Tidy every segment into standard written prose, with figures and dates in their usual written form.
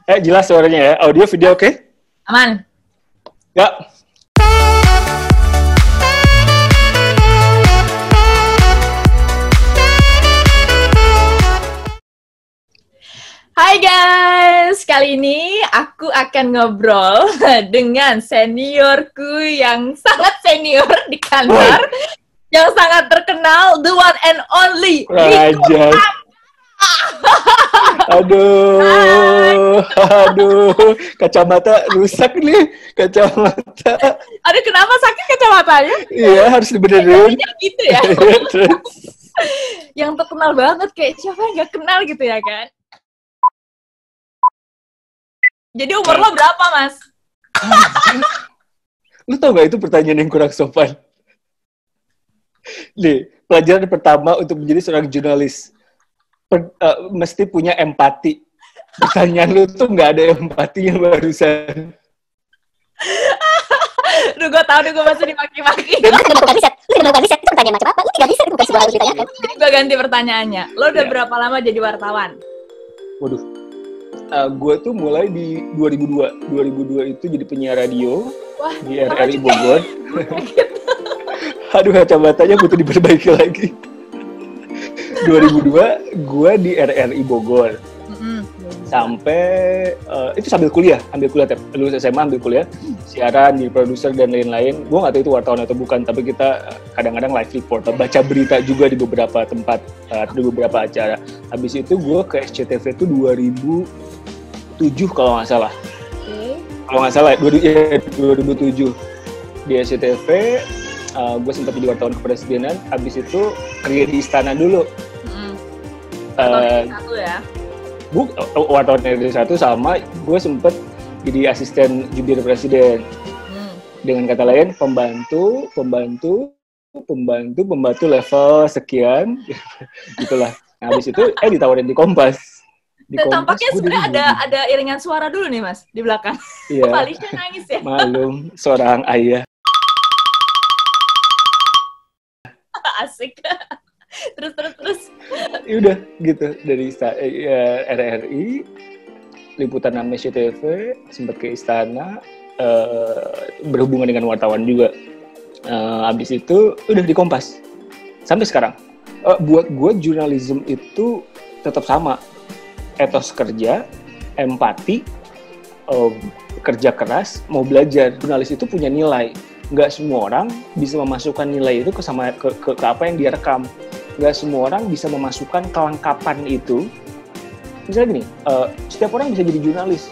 Jelas suaranya ya. Audio, video oke? Aman. Ya. Hai guys, kali ini aku akan ngobrol dengan seniorku yang sangat senior di kantor, yang sangat terkenal, the one and only Rico. Aduh, kacamata rusak nih, kacamata. Aduh, kenapa sakit kacamatanya? Iya, harus dibenerin. Gitu ya. Yang terkenal banget, kayak siapa yang gak kenal gitu ya kan? Jadi umur lo berapa, Mas? Lu tau gak itu pertanyaan yang kurang sopan? Nih, pelajaran pertama untuk menjadi seorang jurnalis. Mesti punya empati. Pertanyaan lu tuh gak ada empatinya barusan. Duh, gue tau, gue masih dimaki-maki. Lu bukan riset, itu pertanyaan macam apa? Lu tidak riset, itu bukan sebuah harus ditanyakan. Gue ganti pertanyaannya. Lo udah berapa lama jadi wartawan? Waduh. Gue tuh mulai di 2002. 2002 itu jadi penyiar radio. Wah, di RRI Bogor. Aduh, kacamatanya butuh diperbaiki lagi. 2002 gue di RRI Bogor. Sampai itu sambil kuliah lulus SMA ambil kuliah, siaran, jadi produser dan lain-lain. Gue nggak tahu itu wartawan atau bukan, tapi kita kadang-kadang live report, baca berita juga di beberapa tempat, di beberapa acara. Habis itu gue ke SCTV itu 2007 kalau nggak salah. Kalau nggak salah 2007 di SCTV. Gue sempat jadi wartawan kepresidenan. Habis itu kerja di istana dulu. Satu ya? Wartawan RRI 1 sama gue sempet jadi asisten jubir presiden. Dengan kata lain, pembantu level sekian. Gitulah. Nah, habis itu ditawarin di Kompas. Tampaknya sebenarnya ada iringan suara dulu nih, Mas, di belakang. Iya. Alisnya nangis ya. Malum, seorang ayah. Asik. Terus. Udah gitu dari RRI, liputan nama SCTV, sempat ke istana, berhubungan dengan wartawan juga. Habis itu udah di Kompas sampai sekarang. Buat gue jurnalisme itu tetap sama, etos kerja, empati, kerja keras, mau belajar. Jurnalis itu punya nilai. Nggak semua orang bisa memasukkan nilai itu ke apa yang dia rekam. Nggak semua orang bisa memasukkan kelengkapan itu. Misalnya gini, setiap orang bisa jadi jurnalis.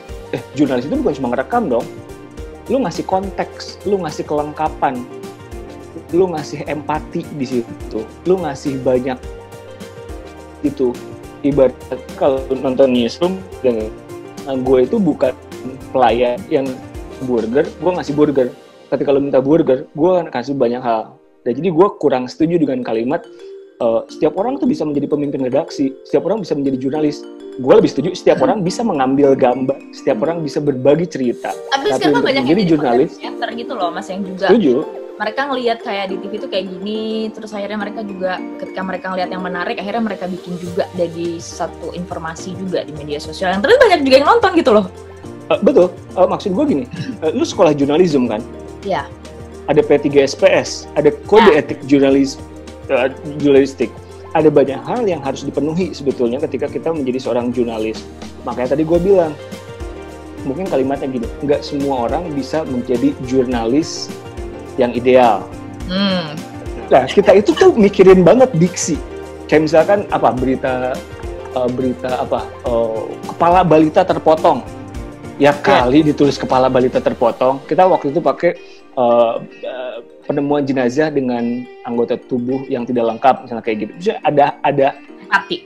Jurnalis itu bukan cuma ngerekam dong. Lu ngasih konteks, lu ngasih kelengkapan, lu ngasih empati di situ, lu ngasih banyak itu. Ibarat kalau nonton newsroom, dan gue itu bukan pelayan yang burger, gue ngasih burger. Ketika lo minta burger, gue akan kasih banyak hal. Dan jadi gue kurang setuju dengan kalimat setiap orang tuh bisa menjadi pemimpin redaksi, setiap orang bisa menjadi jurnalis. Gue lebih setuju setiap orang bisa mengambil gambar, setiap orang bisa berbagi cerita. Tapi sekarang banyak yang jadi jurnalis gitu loh, Mas, yang juga setuju. Mereka ngelihat kayak di TV itu kayak gini, terus akhirnya mereka juga ketika mereka ngelihat yang menarik, akhirnya mereka bikin juga dari satu informasi juga di media sosial. Yang terus banyak juga yang nonton gitu loh. Betul. Maksud gue gini, lu sekolah jurnalisme kan? Iya. Ada P3SPS, ada kode etik jurnalistik. Ada banyak hal yang harus dipenuhi sebetulnya ketika kita menjadi seorang jurnalis. Makanya tadi gue bilang, mungkin kalimatnya gini, nggak semua orang bisa menjadi jurnalis yang ideal. Nah, kita itu tuh mikirin banget diksi. Kayak misalkan berita kepala balita terpotong. Ya kali ditulis kepala balita terpotong. Kita waktu itu pakai penemuan jenazah dengan anggota tubuh yang tidak lengkap, misalnya kayak gitu. Bisa ada empati.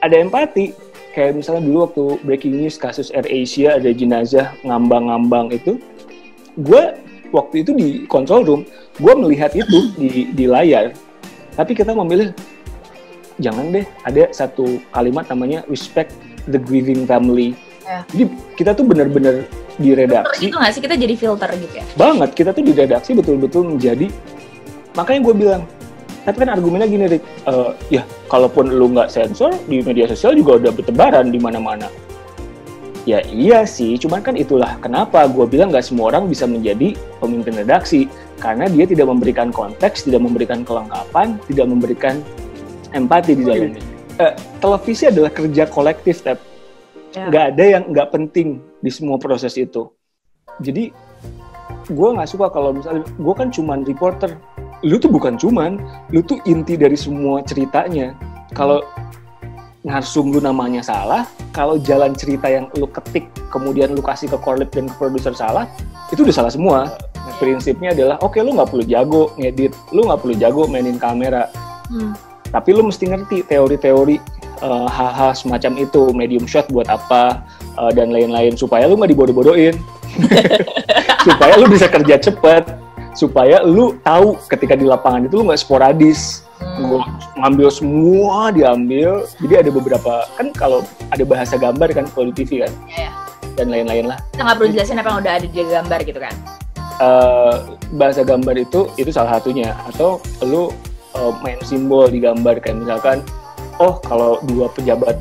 Ada empati. Kayak misalnya dulu waktu breaking news kasus AirAsia ada jenazah ngambang-ngambang itu, gue waktu itu di control room, gue melihat itu di layar. Tapi kita memilih jangan deh, ada satu kalimat namanya respect the grieving family. Ya. Jadi kita tuh benar-benar di redaksi. Filter gitu nggak sih? Kita jadi filter gitu ya? Banget, kita tuh di redaksi betul-betul menjadi. Makanya gue bilang, tapi kan argumennya gini, Rick, ya kalaupun lu nggak sensor, di media sosial juga udah bertebaran di mana-mana. Ya iya sih, cuman kan itulah kenapa gue bilang nggak semua orang bisa menjadi pemimpin redaksi. Karena dia tidak memberikan konteks, tidak memberikan kelengkapan, tidak memberikan empati di dalamnya. Televisi adalah kerja kolektif, Tep. Nggak ada yang nggak penting di semua proses itu. Jadi, gue nggak suka kalau misalnya, gue kan cuman reporter. Lu tuh bukan cuman, lu tuh inti dari semua ceritanya. Kalau narsum lu namanya salah, kalau jalan cerita yang lu ketik kemudian lu kasih ke korlap dan ke produser salah, itu udah salah semua. Prinsipnya adalah oke, lu nggak perlu jago ngedit, lu nggak perlu jago mainin kamera, tapi lu mesti ngerti teori-teori hal-hal semacam itu, medium shot buat apa dan lain-lain, supaya lu nggak dibodoh-bodohin, supaya lu bisa kerja cepet, supaya lu tahu ketika di lapangan itu lu nggak sporadis. Gue ngambil semua, diambil. Jadi ada beberapa, kan kalau ada bahasa gambar kan kalau di TV kan, dan lain-lain lah. Kita nggak perlu jelasin apa yang udah ada di gambar gitu kan? Bahasa gambar itu salah satunya. Atau lu main simbol di gambar, kayak misalkan, oh kalau dua pejabat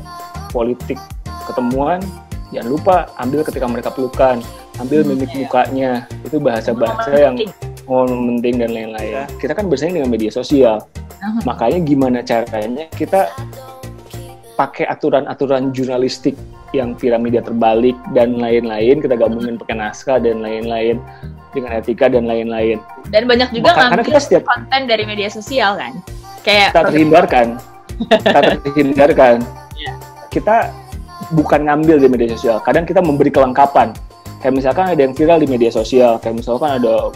politik ketemuan, jangan lupa ambil ketika mereka pelukan, ambil mimik mukanya. Itu bahasa-bahasa yang penting dan lain-lain. Kita kan bersaing dengan media sosial. Makanya gimana caranya kita pakai aturan-aturan jurnalistik yang piramida terbalik dan lain-lain, kita gabungin pakai naskah dan lain-lain dengan etika dan lain-lain. Dan banyak juga ngambil kita setiap konten dari media sosial kan, kayak tak terhindarkan. Kita bukan ngambil dari media sosial, kadang kita memberi kelengkapan. Kayak misalkan ada yang viral di media sosial, kayak misalkan ada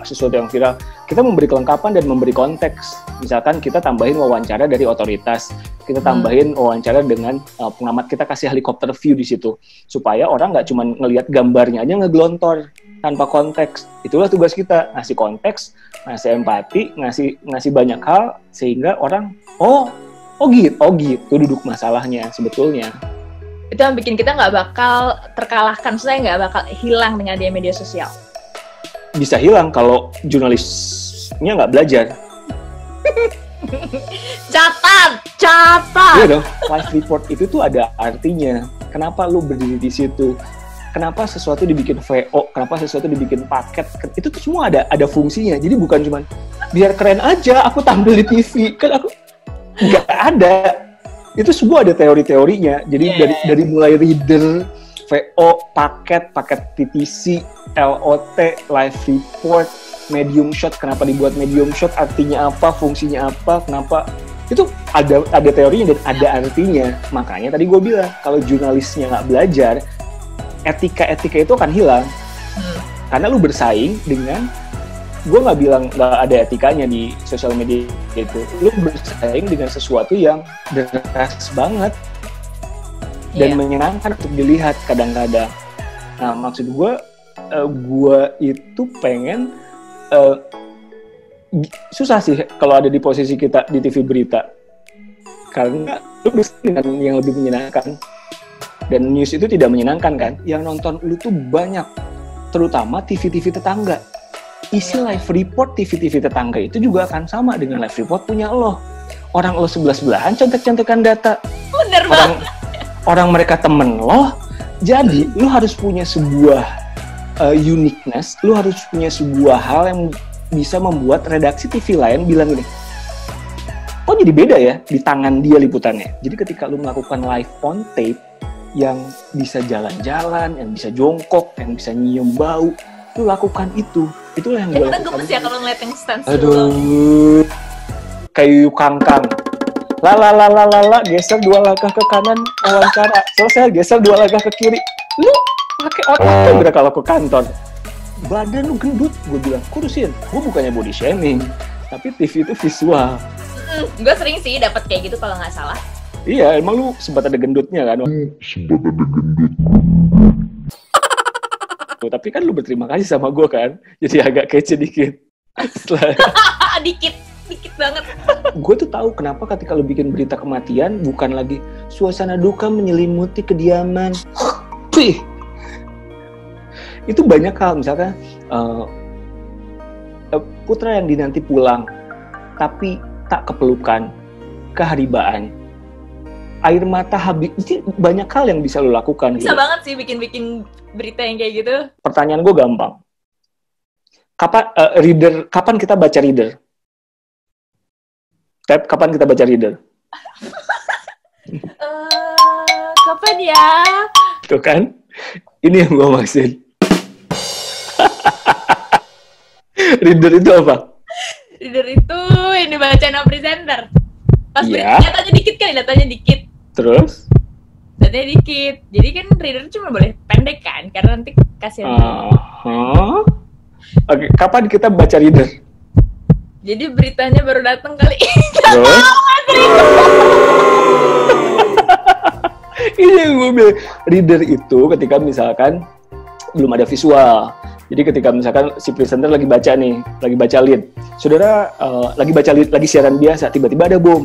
sesuatu yang viral, kita memberi kelengkapan dan memberi konteks. Misalkan kita tambahin wawancara dari otoritas, kita tambahin wawancara dengan pengamat, kita kasih helikopter view di situ, supaya orang nggak cuma ngelihat gambarnya aja ngegelontor tanpa konteks. Itulah tugas kita, ngasih konteks, ngasih empati, ngasih banyak hal, sehingga orang oh gitu duduk masalahnya sebetulnya. Itu yang bikin kita nggak bakal terkalahkan, saya nggak bakal hilang dengan dia media sosial. Bisa hilang kalau jurnalisnya nggak belajar. Catat. Iya dong, live report itu tuh ada artinya. Kenapa lu berdiri di situ? Kenapa sesuatu dibikin VO? Kenapa sesuatu dibikin paket? Itu tuh semua ada fungsinya. Jadi bukan cuma biar keren aja aku tampil di TV. Kan aku nggak ada. Itu semua ada teori-teorinya. Jadi dari mulai reader, VO, paket TTC, LOT, live report, medium shot. Kenapa dibuat medium shot? Artinya apa? Fungsinya apa? Kenapa? Itu ada teorinya dan ada artinya. Makanya tadi gue bilang kalau jurnalisnya nggak belajar, etika itu akan hilang. Karena lu bersaing dengan, gue nggak bilang nggak ada etikanya di sosial media gitu, lu bersaing dengan sesuatu yang deras banget dan menyenangkan untuk dilihat kadang-kadang. Nah maksud gue itu pengen susah sih kalau ada di posisi kita di TV berita, karena lu bersaing dengan yang lebih menyenangkan dan news itu tidak menyenangkan kan. Yang nonton lu tuh banyak, terutama TV-TV tetangga. Isi live report TV-TV tetangga itu juga akan sama dengan live report punya lo. Orang lo sebelah-sebelahan contek-contekan data. Bener banget. Orang mereka temen lo. Jadi lo harus punya sebuah uniqueness. Lo harus punya sebuah hal yang bisa membuat redaksi TV lain bilang gini, oh jadi beda ya di tangan dia liputannya. Jadi ketika lo melakukan live on tape yang bisa jalan-jalan, yang bisa jongkok, yang bisa nyium bau, lu lakukan itu. Itulah yang gue lakukan. Gemes ya kalau ngeliat yang stand. Aduh, kayu kangkang. La, geser 2 langkah ke kanan, wawancara. Selesai, geser 2 langkah ke kiri. Lu pakai otak tuh kalau ke kantor. Badan lu gendut, gue bilang, kurusin. Gue bukannya body shaming, tapi TV itu visual. Gue sering sih dapat kayak gitu kalau nggak salah. Iya, emang lu sempat ada gendutnya kan? Tapi kan lu berterima kasih sama gue kan, jadi agak kece dikit. dikit banget. Gue tuh tahu kenapa ketika lu bikin berita kematian bukan lagi suasana duka menyelimuti kediaman. Itu banyak hal, misalkan putra yang dinanti pulang tapi tak kepelukan, keharibaan. air mata habis. Itu banyak hal yang bisa lo lakukan. Bisa banget sih bikin berita yang kayak gitu. Pertanyaan gue gampang. Kapan kita baca reader? Tep, kapan kita baca reader? Kapan ya? Tuh kan? Ini yang gue maksud. Reader itu apa? Reader itu yang dibaca sama presenter. Pas Iya. datanya dikit. Terus? Datanya dikit. Jadi kan reader cuma boleh pendek kan? Karena nanti kasihan. Oke, kapan kita baca reader? Jadi beritanya baru datang kali. Terus? Ini yang gue bilang. Reader itu ketika misalkan belum ada visual. Jadi ketika misalkan si presenter lagi baca lead. Saudara lagi baca lead, lagi siaran biasa, tiba-tiba ada bom.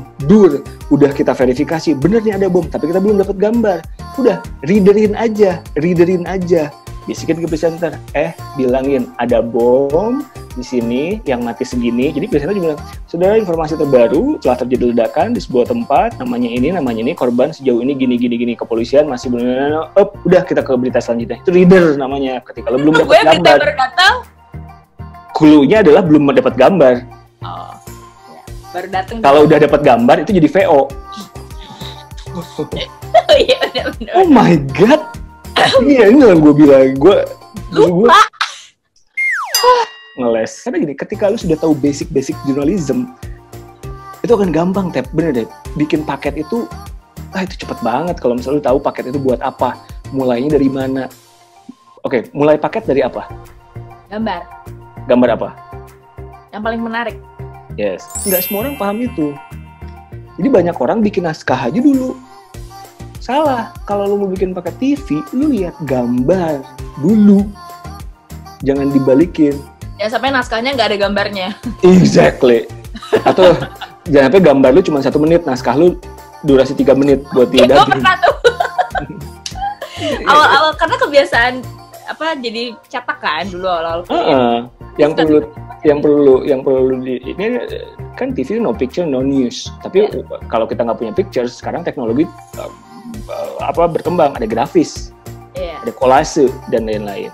Udah kita verifikasi, bener nih ada bom, tapi kita belum dapat gambar. Udah, readerin aja. Bisikin ke presenter, bilangin ada bom di sini yang mati segini. Jadi presenter juga bilang, saudara informasi terbaru telah terjadi ledakan di sebuah tempat, namanya ini, korban sejauh ini gini, kepolisian masih belum. Udah kita ke berita selanjutnya. Itu reader namanya. Ketika lo belum dapat gambar. Baru datang. Clue-nya adalah belum dapat gambar. Oh, ya. Baru datang. Kalau udah dapat gambar itu jadi VO. Oh iya, benar. Oh my god. Iya, ini yang gue bilang. Gue Lupa. Ngeles. Karena gini, ketika lu sudah tahu basic journalism, itu akan gampang, Tep. Bener deh. Bikin paket itu, itu cepet banget. Kalau misalnya lu tahu paket itu buat apa, mulainya dari mana. Oke, mulai paket dari apa? Gambar apa? Yang paling menarik. Yes. Nggak semua orang paham itu. Jadi banyak orang bikin naskah aja dulu. Salah. Kalau lu mau bikin paket TV, lu lihat gambar dulu. Jangan dibalikin. Ya sampai naskahnya nggak ada gambarnya. Exactly. Atau jangan sampai gambar lu cuma 1 menit, naskah lu durasi 3 menit buat Gue diedit. pernah tuh. Awal-awal karena kebiasaan jadi cetakan dulu awal-awal. Yang perlu ini kan TV no picture no news. Tapi kalau kita nggak punya picture, sekarang teknologi berkembang, ada grafis, ada kolase dan lain-lain.